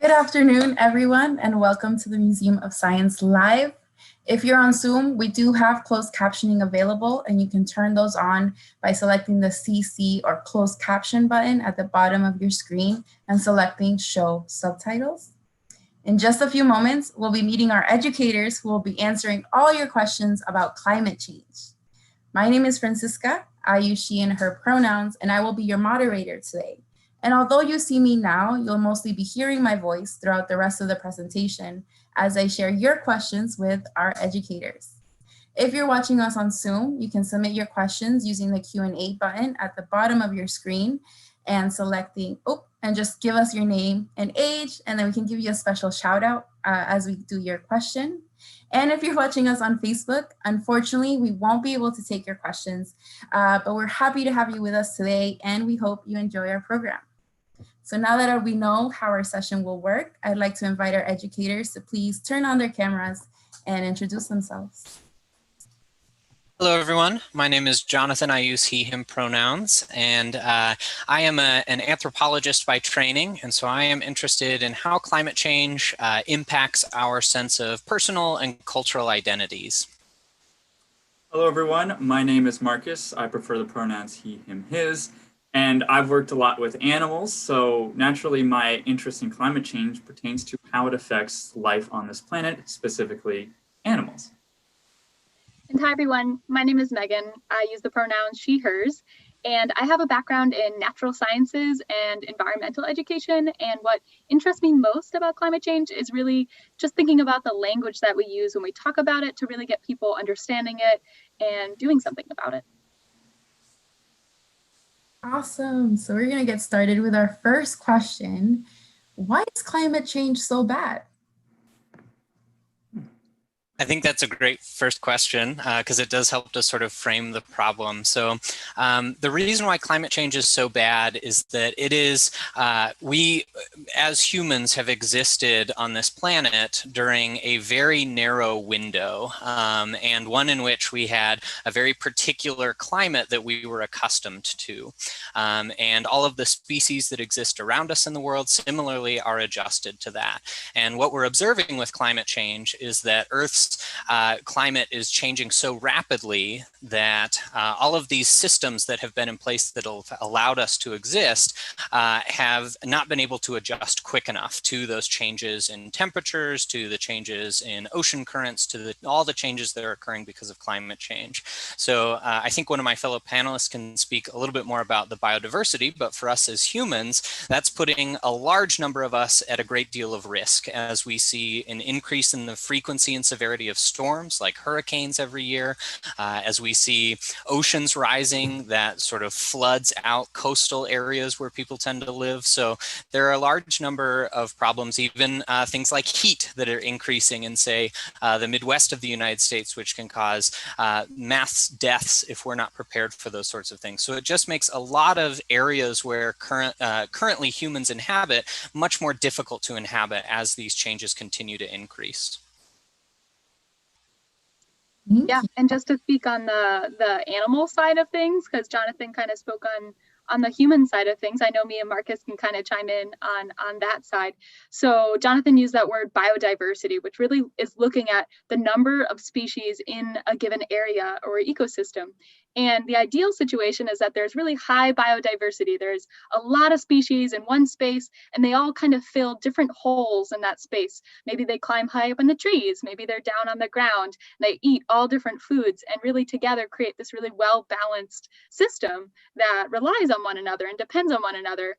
Good afternoon, everyone, and welcome to the Museum of Science Live. If you're on Zoom, we do have closed captioning available, and you can turn those on by selecting the CC or closed caption button at the bottom of your screen and selecting Show Subtitles. In just a few moments, we'll be meeting our educators who will be answering all your questions about climate change. My name is Francisca. I use she and her pronouns, and I will be your moderator today. And although you see me now, you'll mostly be hearing my voice throughout the rest of the presentation as I share your questions with our educators. If you're watching us on Zoom, you can submit your questions using the Q&A button at the bottom of your screen and selecting, and just give us your name and age, and then we can give you a special shout out as we do your question. And if you're watching us on Facebook, unfortunately, we won't be able to take your questions, but we're happy to have you with us today, and we hope you enjoy our program. So now that we know how our session will work, I'd like to invite our educators to please turn on their cameras and introduce themselves. Hello, everyone. My name is Jonathan. I use he, him pronouns, and I am an anthropologist by training, and so I am interested in how climate change impacts our sense of personal and cultural identities. Hello, everyone. My name is Marcus. I prefer the pronouns he, him, his, and I've worked a lot with animals, so naturally my interest in climate change pertains to how it affects life on this planet, specifically animals. And hi, everyone. My name is Megan. I use the pronouns she, hers, and I have a background in natural sciences and environmental education. And what interests me most about climate change is really just thinking about the language that we use when we talk about it to really get people understanding it and doing something about it. Awesome. So we're going to get started with our first question. Why is climate change so bad? I think that's a great first question because it does help to sort of frame the problem. So the reason why climate change is so bad is that it is, we as humans have existed on this planet during a very narrow window and one in which we had a very particular climate that we were accustomed to. And all of the species that exist around us in the world similarly are adjusted to that. And what we're observing with climate change is that Earth's climate is changing so rapidly that all of these systems that have been in place that have allowed us to exist have not been able to adjust quick enough to those changes in temperatures, to the changes in ocean currents, to all the changes that are occurring because of climate change. So I think one of my fellow panelists can speak a little bit more about the biodiversity, but for us as humans, that's putting a large number of us at a great deal of risk as we see an increase in the frequency and severity of storms like hurricanes every year, as we see oceans rising that sort of floods out coastal areas where people tend to live. So there are a large number of problems, even things like heat that are increasing in, say, the Midwest of the United States, which can cause mass deaths if we're not prepared for those sorts of things. So it just makes a lot of areas where currently humans inhabit much more difficult to inhabit as these changes continue to increase. Yeah, and just to speak on the animal side of things, because Jonathan kind of spoke on the human side of things. I know me and Marcus can kind of chime in on that side. So Jonathan used that word biodiversity, which really is looking at the number of species in a given area or ecosystem. And the ideal situation is that there's really high biodiversity. There's a lot of species in one space, and they all kind of fill different holes in that space. Maybe they climb high up in the trees, maybe they're down on the ground, and they eat all different foods and really together create this really well-balanced system that relies on one another and depends on one another.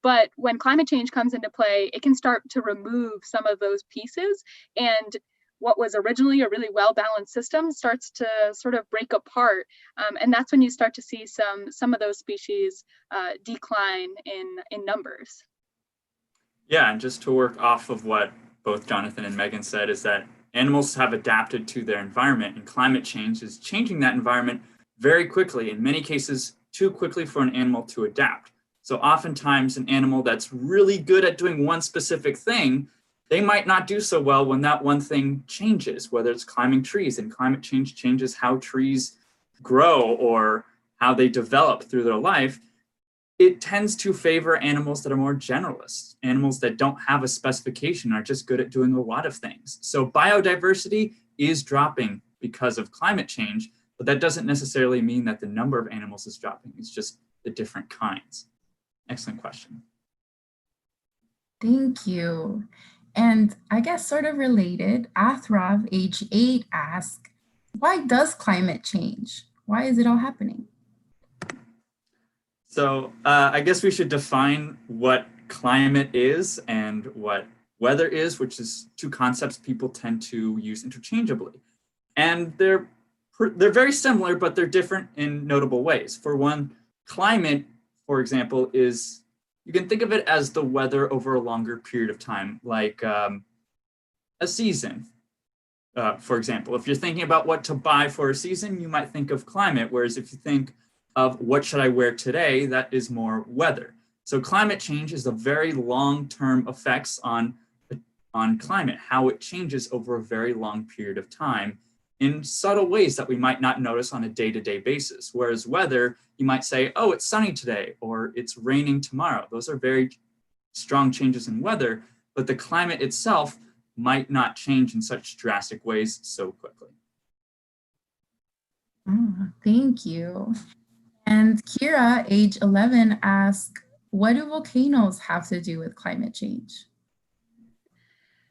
But when climate change comes into play, it can start to remove some of those pieces, and what was originally a really well-balanced system starts to sort of break apart. And that's when you start to see some of those species decline in numbers. Yeah, and just to work off of what both Jonathan and Megan said is that animals have adapted to their environment, and climate change is changing that environment very quickly, in many cases too quickly for an animal to adapt. So oftentimes an animal that's really good at doing one specific thing, they might not do so well when that one thing changes, whether it's climbing trees, and climate change changes how trees grow or how they develop through their life. it tends to favor animals that are more generalists, animals that don't have a specification, are just good at doing a lot of things. So biodiversity is dropping because of climate change, but that doesn't necessarily mean that the number of animals is dropping. It's just the different kinds. Excellent question. Thank you. And I guess sort of related, Athrov, age 8, asks, why does climate change? Why is it all happening? So I guess we should define what climate is and what weather is, which is two concepts people tend to use interchangeably. And they're very similar, but they're different in notable ways. For one, climate, for example, is, you can think of it as the weather over a longer period of time, like a season. For example, if you're thinking about what to buy for a season, you might think of climate, whereas if you think of what should I wear today, that is more weather. So climate change is a very long-term effects on climate, how it changes over a very long period of time in subtle ways that we might not notice on a day-to-day basis. Whereas weather, you might say, oh, it's sunny today, or it's raining tomorrow. Those are very strong changes in weather, but the climate itself might not change in such drastic ways so quickly. Thank you. And Kira, age 11, asks, what do volcanoes have to do with climate change?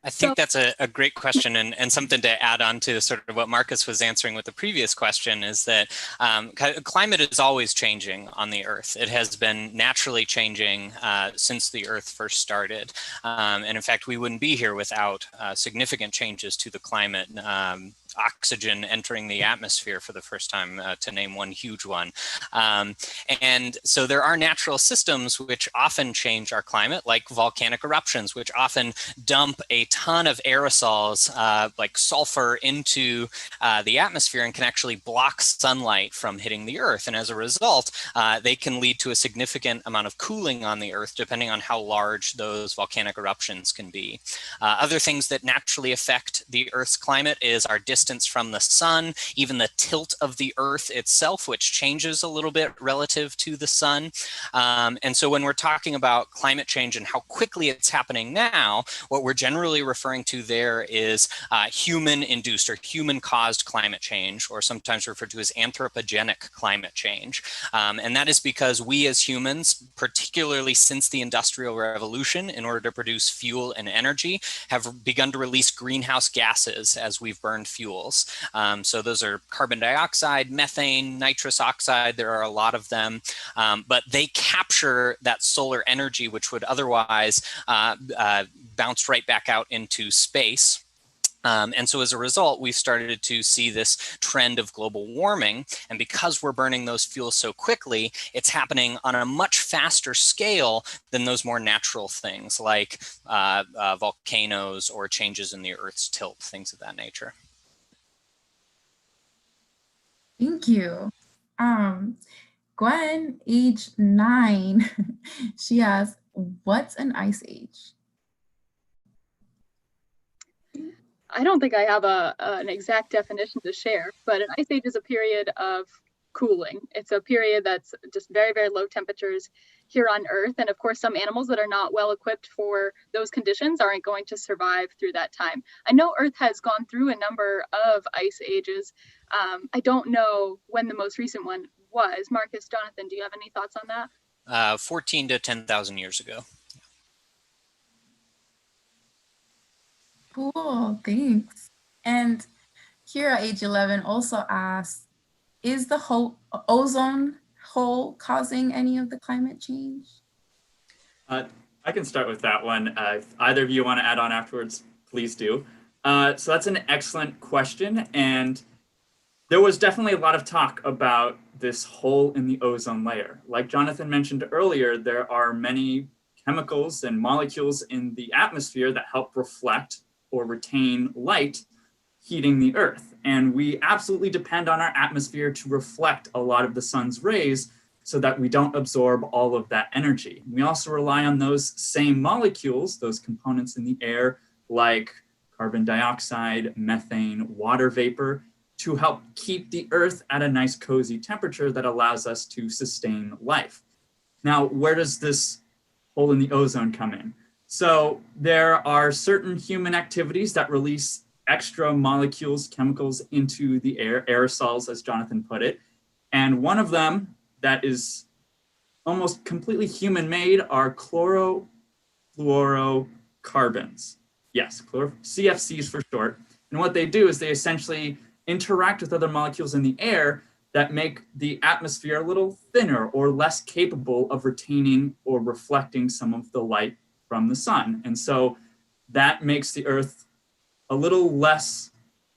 I think that's a great question, and something to add on to sort of what Marcus was answering with the previous question is that climate is always changing on the Earth. It has been naturally changing since the Earth first started. And in fact, we wouldn't be here without significant changes to the climate. Oxygen entering the atmosphere for the first time, to name one huge one. And so there are natural systems which often change our climate, like volcanic eruptions, which often dump a ton of aerosols like sulfur into the atmosphere and can actually block sunlight from hitting the Earth. And as a result, they can lead to a significant amount of cooling on the Earth, depending on how large those volcanic eruptions can be. Other things that naturally affect the Earth's climate is our distance from the sun, even the tilt of the Earth itself, which changes a little bit relative to the sun. And so when we're talking about climate change and how quickly it's happening now, what we're generally referring to there is human-induced or human-caused climate change, or sometimes referred to as anthropogenic climate change. And that is because we as humans, particularly since the Industrial Revolution, in order to produce fuel and energy, have begun to release greenhouse gases as we've burned fuels. So those are carbon dioxide, methane, nitrous oxide. There are a lot of them, but they capture that solar energy, which would otherwise bounce right back out into space. And so as a result, we've started to see this trend of global warming. And because we're burning those fuels so quickly, it's happening on a much faster scale than those more natural things like volcanoes or changes in the Earth's tilt, things of that nature. Thank you. Gwen, age 9, she asks, what's an ice age? I don't think I have an exact definition to share, but an ice age is a period of cooling. It's a period that's just very, very low temperatures here on Earth. And of course, some animals that are not well equipped for those conditions aren't going to survive through that time. I know Earth has gone through a number of ice ages. I don't know when the most recent one was. Marcus, Jonathan, do you have any thoughts on that? 14 to 10,000 years ago. Cool, thanks. And Kira, age 11, also asks, is the ozone hole causing any of the climate change? I can start with that one. If either of you want to add on afterwards, please do. So that's an excellent question. And there was definitely a lot of talk about this hole in the ozone layer. Like Jonathan mentioned earlier, there are many chemicals and molecules in the atmosphere that help reflect or retain light, heating the Earth. And we absolutely depend on our atmosphere to reflect a lot of the sun's rays so that we don't absorb all of that energy. We also rely on those same molecules, those components in the air, like carbon dioxide, methane, water vapor, to help keep the Earth at a nice cozy temperature that allows us to sustain life. Now, where does this hole in the ozone come in? So there are certain human activities that release extra molecules, chemicals into the air, aerosols, as Jonathan put it. And one of them that is almost completely human-made are chlorofluorocarbons. Yes, CFCs for short. And what they do is they essentially interact with other molecules in the air that make the atmosphere a little thinner or less capable of retaining or reflecting some of the light from the sun. And so that makes the Earth a little less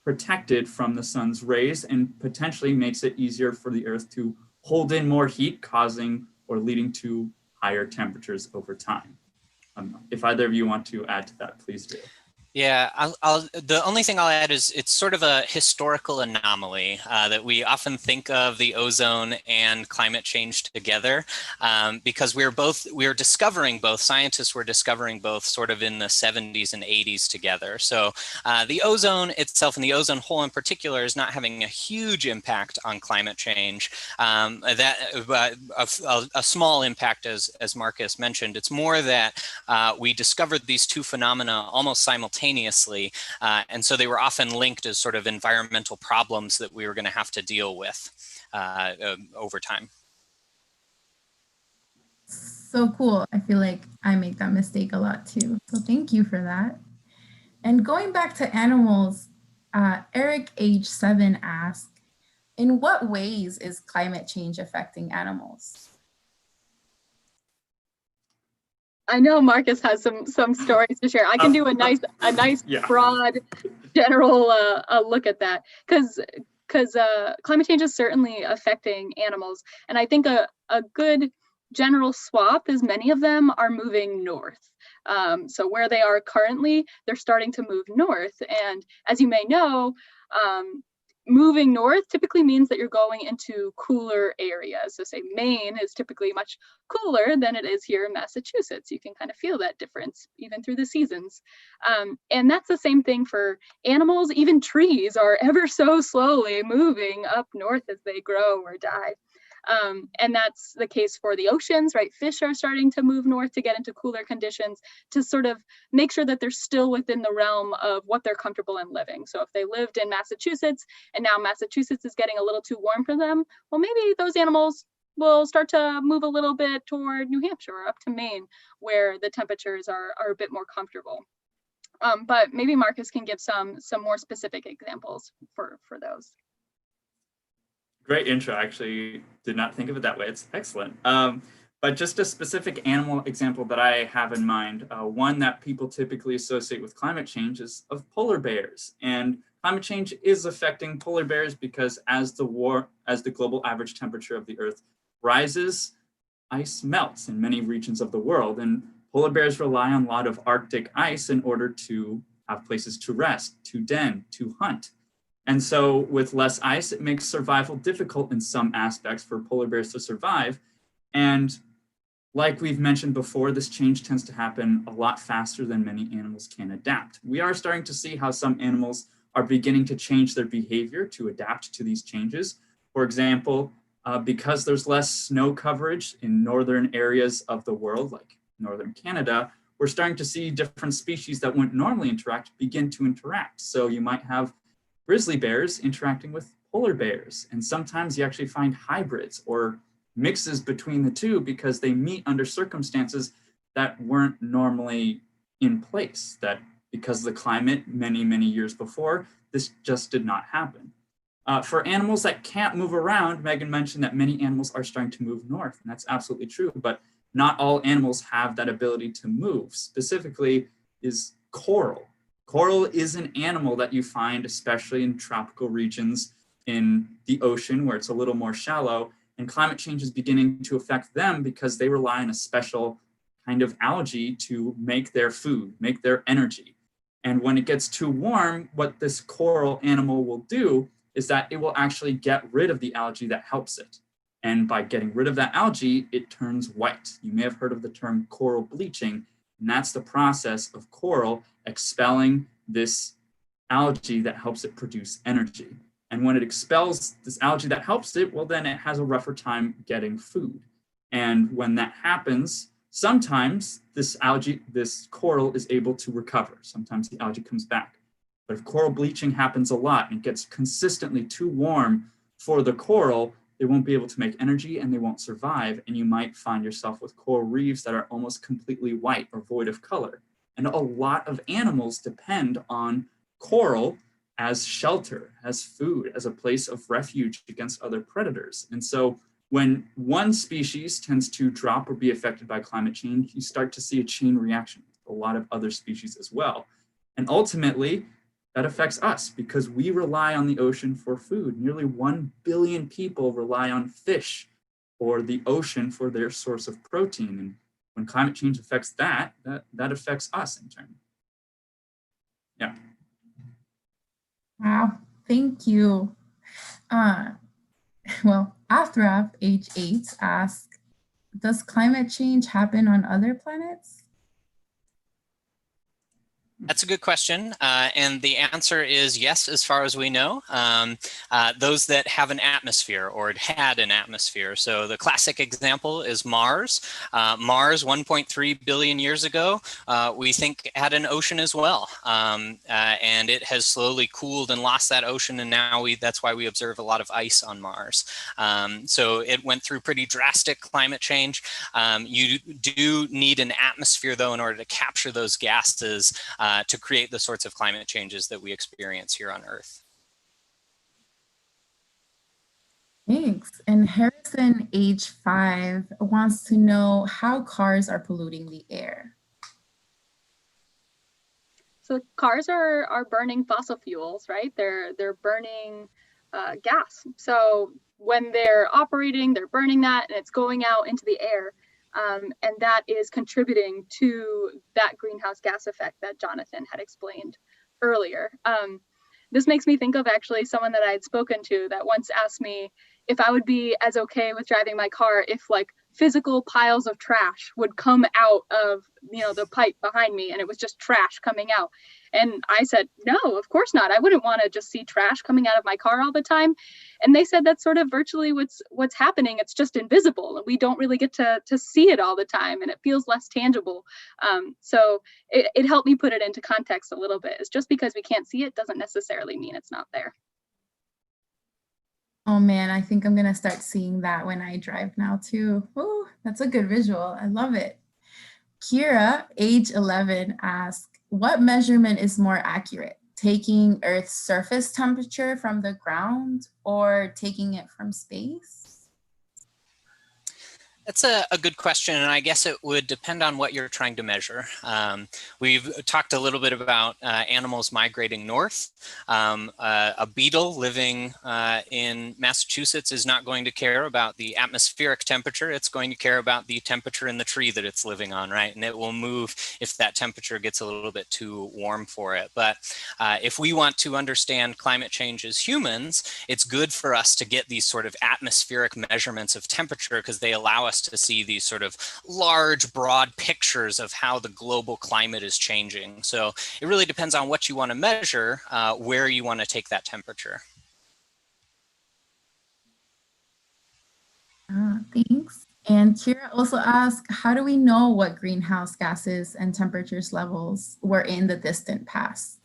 protected from the sun's rays and potentially makes it easier for the Earth to hold in more heat, causing or leading to higher temperatures over time. If either of you want to add to that, please do. Yeah, the only thing I'll add is it's sort of a historical anomaly that we often think of the ozone and climate change together because we're discovering both, scientists were discovering both sort of in the 70s and 80s together. So the ozone itself and the ozone hole in particular is not having a huge impact on climate change. A small impact, as Marcus mentioned. It's more that we discovered these two phenomena almost simultaneously. And so they were often linked as sort of environmental problems that we were going to have to deal with over time. So cool. I feel like I make that mistake a lot too. So thank you for that. And going back to animals, Eric, age 7, asked, in what ways is climate change affecting animals? I know Marcus has some stories to share. I can do a nice yeah, broad general look at that because climate change is certainly affecting animals, and I think a good general swap is many of them are moving north. So where they are currently, they're starting to move north, and as you may know, moving north typically means that you're going into cooler areas. So say Maine is typically much cooler than it is here in Massachusetts. You can kind of feel that difference even through the seasons. And that's the same thing for animals. Even trees are ever so slowly moving up north as they grow or die. And that's the case for the oceans, right? Fish are starting to move north to get into cooler conditions to sort of make sure that they're still within the realm of what they're comfortable in living. So if they lived in Massachusetts and now Massachusetts is getting a little too warm for them, well, maybe those animals will start to move a little bit toward New Hampshire or up to Maine, where the temperatures are a bit more comfortable. But maybe Marcus can give some more specific examples for those. Great intro. I actually did not think of it that way. It's excellent. But just a specific animal example that I have in mind, one that people typically associate with climate change is of polar bears. And climate change is affecting polar bears because as the global average temperature of the Earth rises, ice melts in many regions of the world. And polar bears rely on a lot of Arctic ice in order to have places to rest, to den, to hunt. And so with less ice, it makes survival difficult in some aspects for polar bears to survive. And like we've mentioned before, this change tends to happen a lot faster than many animals can adapt. We are starting to see how some animals are beginning to change their behavior to adapt to these changes. For example, because there's less snow coverage in northern areas of the world, like northern Canada, we're starting to see different species that wouldn't normally interact begin to interact. So you might have grizzly bears interacting with polar bears. And sometimes you actually find hybrids or mixes between the two because they meet under circumstances that weren't normally in place, that because of the climate many, many years before, this just did not happen. For animals that can't move around, Megan mentioned that many animals are starting to move north, and that's absolutely true, but not all animals have that ability to move. Specifically is coral. Coral is an animal that you find, especially in tropical regions in the ocean where it's a little more shallow, and climate change is beginning to affect them because they rely on a special kind of algae to make their food, make their energy. And when it gets too warm, what this coral animal will do is that it will actually get rid of the algae that helps it. And by getting rid of that algae, it turns white. You may have heard of the term coral bleaching, and that's the process of coral expelling this algae that helps it produce energy. And when it expels this algae that helps it, well, then it has a rougher time getting food. And when that happens, sometimes this coral is able to recover. Sometimes the algae comes back. But if coral bleaching happens a lot and it gets consistently too warm for the coral, they won't be able to make energy and they won't survive. And you might find yourself with coral reefs that are almost completely white or void of color. And a lot of animals depend on coral as shelter, as food, as a place of refuge against other predators. And so when one species tends to drop or be affected by climate change, you start to see a chain reaction with a lot of other species as well. And ultimately, that affects us because we rely on the ocean for food. Nearly 1 billion people rely on fish or the ocean for their source of protein. And when climate change affects that affects us in turn. Yeah. Wow, thank you. Well, Afraf, age 8, asks, does climate change happen on other planets? That's a good question. And the answer is yes, as far as we know. Those that have an atmosphere or had an atmosphere. So the classic example is Mars. Mars, 1.3 billion years ago, we think had an ocean as well. And it has slowly cooled and lost that ocean. And now that's why we observe a lot of ice on Mars. So it went through pretty drastic climate change. You do need an atmosphere, though, in order to capture those gases to create the sorts of climate changes that we experience here on Earth. Thanks. And Harrison, age 5, wants to know how cars are polluting the air. So cars are burning fossil fuels, right? They're burning gas. So when they're operating, they're burning that and it's going out into the air. And that is contributing to that greenhouse gas effect that Jonathan had explained earlier. This makes me think of actually someone that I had spoken to that once asked me if I would be as okay with driving my car if like physical piles of trash would come out of, the pipe behind me and it was just trash coming out. And I said, no, of course not. I wouldn't want to just see trash coming out of my car all the time. And they said that's sort of virtually what's happening. It's just invisible and we don't really get to see it all the time and it feels less tangible. So it helped me put it into context a little bit. It's just because we can't see it doesn't necessarily mean it's not there. Oh man, I think I'm gonna start seeing that when I drive now too. Oh, that's a good visual. I love it. Kira, age 11, asks, what measurement is more accurate? Taking Earth's surface temperature from the ground or taking it from space? That's a good question, and I guess it would depend on what you're trying to measure. We've talked a little bit about animals migrating north. A beetle living in Massachusetts is not going to care about the atmospheric temperature. It's going to care about the temperature in the tree that it's living on, right? And it will move if that temperature gets a little bit too warm for it. But if we want to understand climate change as humans, it's good for us to get these sort of atmospheric measurements of temperature because they allow us to see these sort of large, broad pictures of how the global climate is changing. So it really depends on what you want to measure, where you want to take that temperature. Thanks. And Kira also asked, how do we know what greenhouse gases and temperatures levels were in the distant past?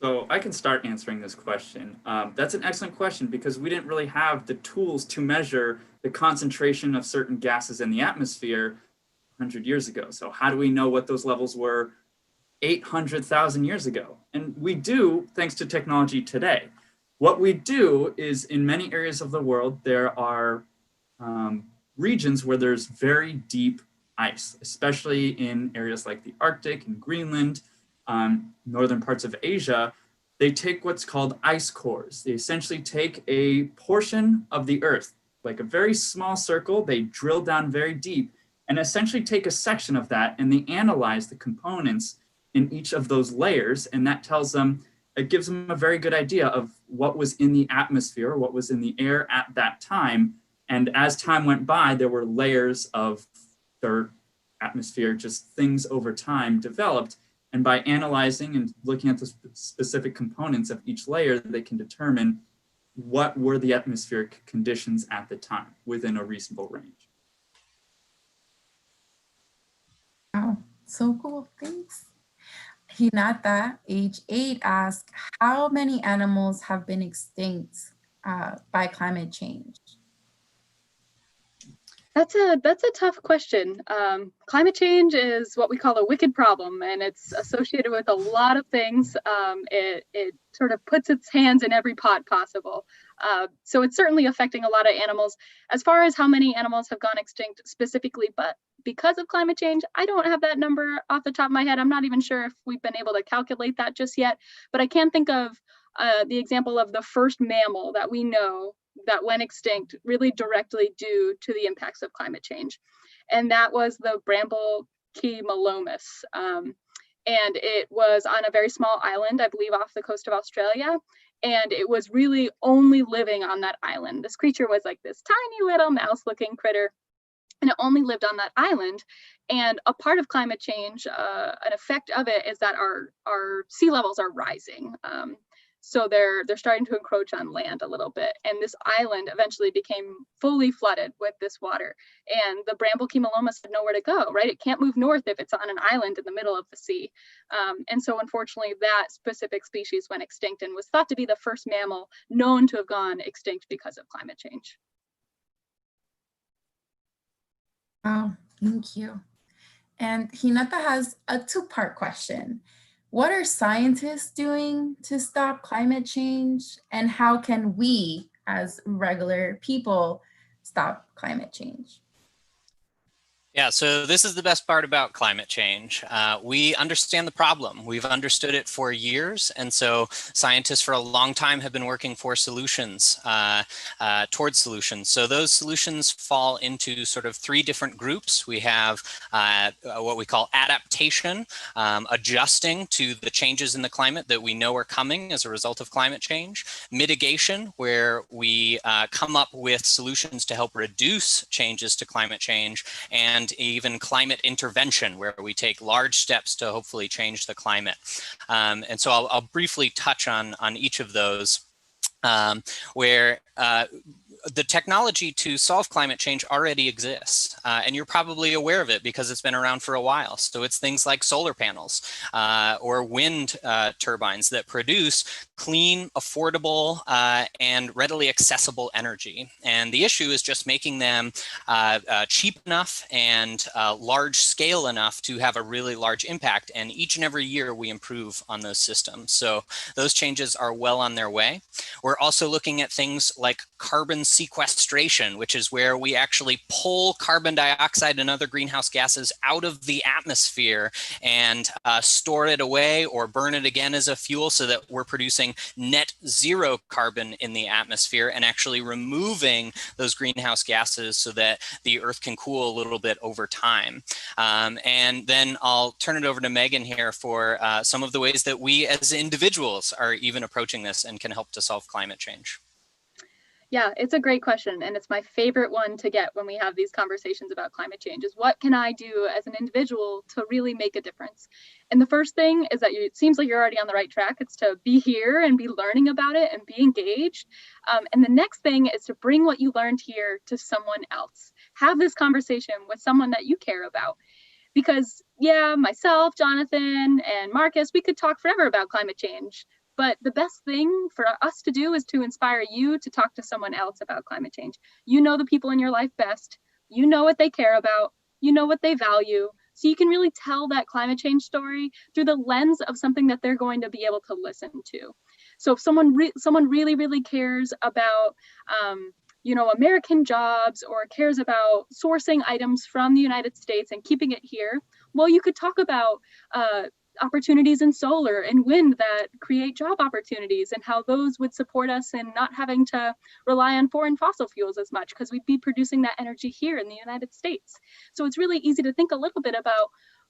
So I can start answering this question. That's an excellent question because we didn't really have the tools to measure the concentration of certain gases in the atmosphere 100 years ago. So how do we know what those levels were 800,000 years ago? And we do, thanks to technology today. What we do is in many areas of the world, there are regions where there's very deep ice, especially in areas like the Arctic and Greenland, northern parts of Asia. They take what's called ice cores. They essentially take a portion of the Earth, like a very small circle, they drill down very deep and essentially take a section of that and they analyze the components in each of those layers. And that tells them, it gives them a very good idea of what was in the atmosphere, what was in the air at that time. And as time went by, there were layers of dirt, atmosphere, just things over time developed. And by analyzing and looking at the specific components of each layer, they can determine what were the atmospheric conditions at the time within a reasonable range. So cool, thanks. Hinata, age 8, asks, how many animals have been extinct by climate change? That's a tough question. Climate change is what we call a wicked problem, and it's associated with a lot of things. It sort of puts its hands in every pot possible. So it's certainly affecting a lot of animals. As far as how many animals have gone extinct specifically, but because of climate change, I don't have that number off the top of my head. I'm not even sure if we've been able to calculate that just yet, but I can think of the example of the first mammal that we know that went extinct really directly due to the impacts of climate change. And that was the bramble key malomus. And it was on a very small island, I believe off the coast of Australia. And it was really only living on that island. This creature was like this tiny little mouse looking critter, and it only lived on that island. And a part of climate change, an effect of it is that our sea levels are rising. So they're starting to encroach on land a little bit. And this island eventually became fully flooded with this water. And the bramble key malomus had nowhere to go, right? It can't move north if it's on an island in the middle of the sea. And so unfortunately, that specific species went extinct and was thought to be the first mammal known to have gone extinct because of climate change. Oh, thank you. And Hinata has a two-part question. What are scientists doing to stop climate change? And how can we, as regular people, stop climate change? Yeah, so this is the best part about climate change. We understand the problem. We've understood it for years. And so scientists for a long time have been working for solutions, towards solutions. So those solutions fall into sort of three different groups. We have what we call adaptation, adjusting to the changes in the climate that we know are coming as a result of climate change. Mitigation, where we come up with solutions to help reduce changes to climate change, and even climate intervention, where we take large steps to hopefully change the climate. And so I'll briefly touch on each of those, where the technology to solve climate change already exists, and you're probably aware of it because it's been around for a while. So it's things like solar panels or wind turbines that produce clean, affordable, and readily accessible energy. And the issue is just making them cheap enough and large scale enough to have a really large impact. And each and every year we improve on those systems. So those changes are well on their way. We're also looking at things like carbon sequestration, which is where we actually pull carbon dioxide and other greenhouse gases out of the atmosphere and store it away or burn it again as a fuel, so that we're producing net zero carbon in the atmosphere and actually removing those greenhouse gases so that the earth can cool a little bit over time. And then I'll turn it over to Megan here for some of the ways that we as individuals are even approaching this and can help to solve climate change. Yeah, it's a great question. And it's my favorite one to get when we have these conversations about climate change is, what can I do as an individual to really make a difference? And the first thing is that it seems like you're already on the right track. It's to be here and be learning about it and be engaged. And the next thing is to bring what you learned here to someone else. Have this conversation with someone that you care about. Because yeah, myself, Jonathan, and Marcus, we could talk forever about climate change. But the best thing for us to do is to inspire you to talk to someone else about climate change. You know the people in your life best. You know what they care about. You know what they value. So you can really tell that climate change story through the lens of something that they're going to be able to listen to. So if someone really, really cares about American jobs, or cares about sourcing items from the United States and keeping it here, well, you could talk about opportunities in solar and wind that create job opportunities, and how those would support us in not having to rely on foreign fossil fuels as much, because we'd be producing that energy here in the United States. So it's really easy to think a little bit about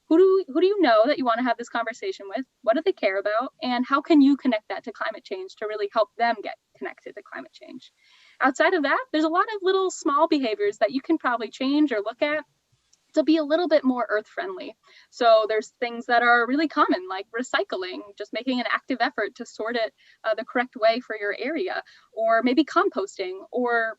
who do you know that you want to have this conversation with? What do they care about? And how can you connect that to climate change to really help them get connected to climate change? Outside of that, there's a lot of little small behaviors that you can probably change or look at to be a little bit more earth friendly. So there's things that are really common, like recycling, just making an active effort to sort it the correct way for your area, or maybe composting, or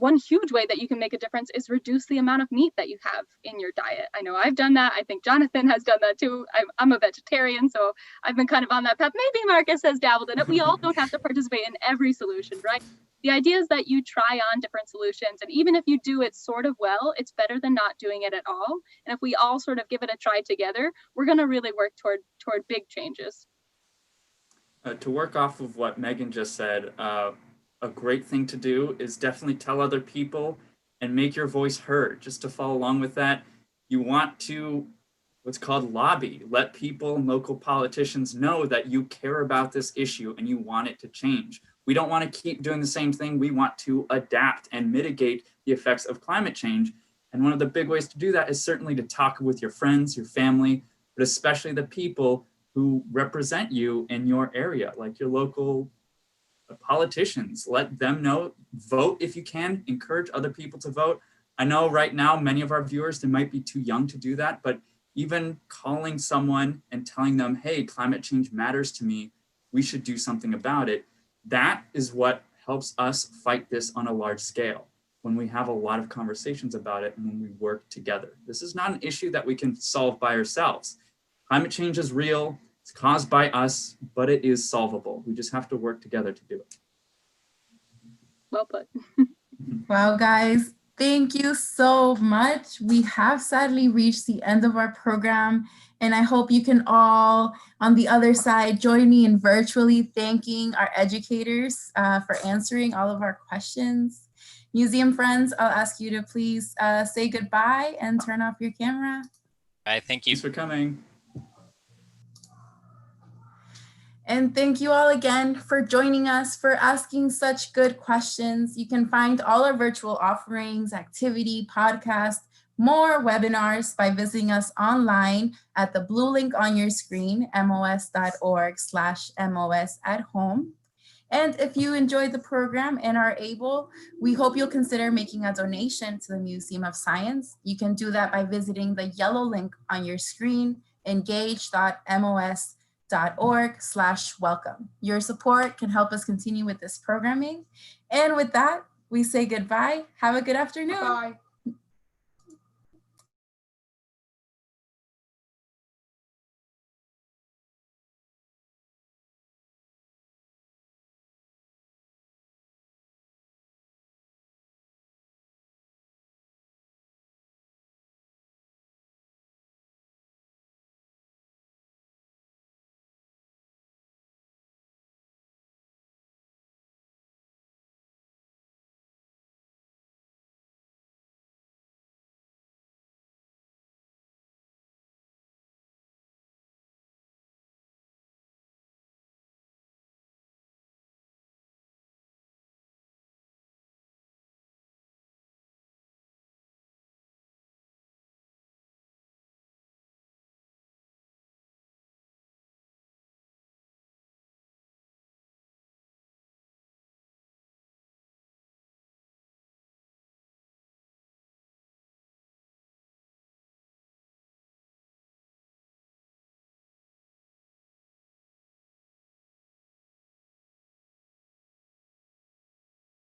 one huge way that you can make a difference is reduce the amount of meat that you have in your diet. I know I've done that. I think Jonathan has done that too. I'm a vegetarian, so I've been kind of on that path. Maybe Marcus has dabbled in it. We all don't have to participate in every solution, right? The idea is that you try on different solutions, and even if you do it sort of well, it's better than not doing it at all. And if we all sort of give it a try together, we're going to really work toward big changes. To work off of what Megan just said, a great thing to do is definitely tell other people and make your voice heard. Just to follow along with that, you want to what's called lobby. Let people and local politicians know that you care about this issue and you want it to change. We don't want to keep doing the same thing. We want to adapt and mitigate the effects of climate change. And one of the big ways to do that is certainly to talk with your friends, your family, but especially the people who represent you in your area, like your local politicians. Let them know, vote if you can, encourage other people to vote. I know right now, many of our viewers, they might be too young to do that, but even calling someone and telling them, hey, climate change matters to me, we should do something about it. That is what helps us fight this on a large scale, when we have a lot of conversations about it and when we work together. This is not an issue that we can solve by ourselves. Climate change is real, it's caused by us, but it is solvable. We just have to work together to do it. Well put. Wow, guys, thank you so much. We have sadly reached the end of our program, and I hope you can all, on the other side, join me in virtually thanking our educators for answering all of our questions. Museum friends, I'll ask you to please say goodbye and turn off your camera. Bye, thank you. Thanks for coming. And thank you all again for joining us, for asking such good questions. You can find all our virtual offerings, activity, podcast, more webinars by visiting us online at the blue link on your screen, mos.org/mos@home. And if you enjoyed the program and are able, we hope you'll consider making a donation to the Museum of Science. You can do that by visiting the yellow link on your screen, engage.mos.org/welcome. Your support can help us continue with this programming. And with that, we say goodbye. Have a good afternoon. Bye.